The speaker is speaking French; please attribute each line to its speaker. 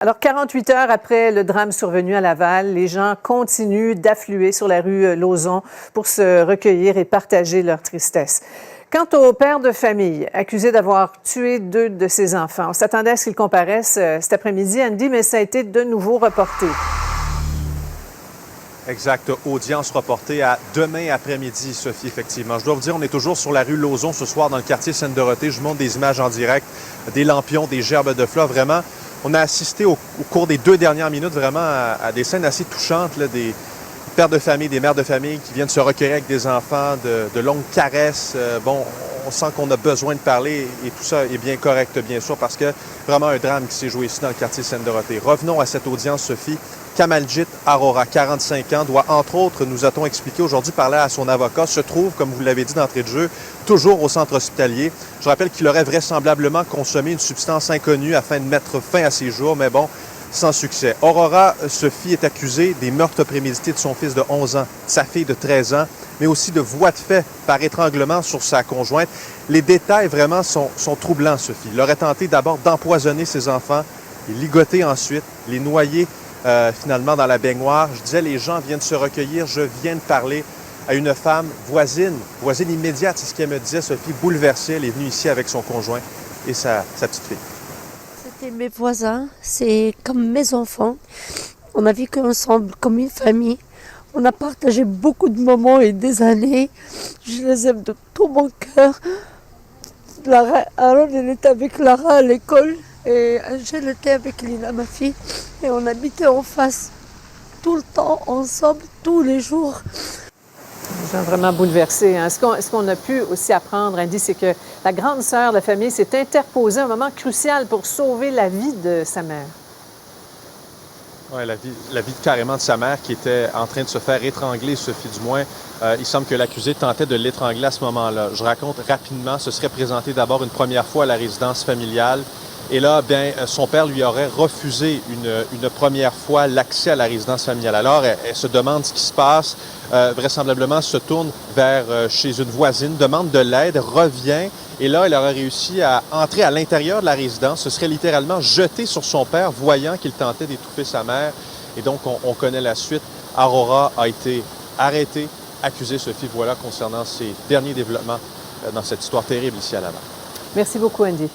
Speaker 1: Alors, 48 heures après le drame survenu à Laval, les gens continuent d'affluer sur la rue Lauzon pour se recueillir et partager leur tristesse. Quant au père de famille accusé d'avoir tué 2 de ses enfants, on s'attendait à ce qu'il comparaisse cet après-midi, Andy, mais ça a été de nouveau reporté.
Speaker 2: Exact. Audience reportée à demain après-midi, Sophie, effectivement. Je dois vous dire, on est toujours sur la rue Lauzon ce soir dans le quartier Sainte-Dorothée. Je vous montre des images en direct, des lampions, des gerbes de fleurs. Vraiment, on a assisté au cours des 2 dernières minutes vraiment à des scènes assez touchantes, là, des pères de famille, des mères de famille qui viennent se recueillir avec des enfants, de longues caresses. Bon, on sent qu'on a besoin de parler et tout ça est bien correct, bien sûr, parce que vraiment un drame qui s'est joué ici dans le quartier Sainte-Dorothée. Revenons à cette audience, Sophie. Kamaljit Arora, 45 ans, doit, entre autres, nous a-t-on expliqué aujourd'hui, parler à son avocat, se trouve, comme vous l'avez dit d'entrée de jeu, toujours au centre hospitalier. Je rappelle qu'il aurait vraisemblablement consommé une substance inconnue afin de mettre fin à ses jours, mais bon, sans succès. Aurora, Sophie, est accusée des meurtres prémédités de son fils de 11 ans, sa fille de 13 ans, mais aussi de voies de fait par étranglement sur sa conjointe. Les détails vraiment sont troublants, Sophie. Il aurait tenté d'abord d'empoisonner ses enfants, les ligoter ensuite, les noyer finalement dans la baignoire. Je disais, les gens viennent se recueillir. Je viens de parler à une femme voisine immédiate, c'est ce qu'elle me disait, Sophie, bouleversée. Elle est venue ici avec son conjoint et sa petite fille.
Speaker 3: C'était mes voisins, c'est comme mes enfants. On a vécu ensemble comme une famille. On a partagé beaucoup de moments et des années. Je les aime de tout mon cœur. Aaron, il était avec Lara à l'école et Angèle était avec Lina, ma fille. Et on habitait en face tout le temps, ensemble, tous les jours.
Speaker 1: Les gens vraiment bouleversés. Hein? Ce qu'on a pu aussi apprendre, Andy, c'est que la grande sœur de la famille s'est interposée à un moment crucial pour sauver la vie de sa mère.
Speaker 2: Oui, la vie carrément de sa mère qui était en train de se faire étrangler, Sophie, du moins. Il semble que l'accusé tentait de l'étrangler à ce moment-là. Je raconte rapidement, ce serait présenté d'abord une première fois à la résidence familiale. Et là, bien, son père lui aurait refusé une première fois l'accès à la résidence familiale. Alors, elle se demande ce qui se passe, vraisemblablement se tourne vers chez une voisine, demande de l'aide, revient. Et là, elle aurait réussi à entrer à l'intérieur de la résidence, se serait littéralement jeté sur son père, voyant qu'il tentait d'étouffer sa mère. Et donc, on connaît la suite. Aurora a été arrêtée, accusée, Sophie. Voilà concernant ces derniers développements dans cette histoire terrible ici à Laval.
Speaker 1: Merci beaucoup, Andy.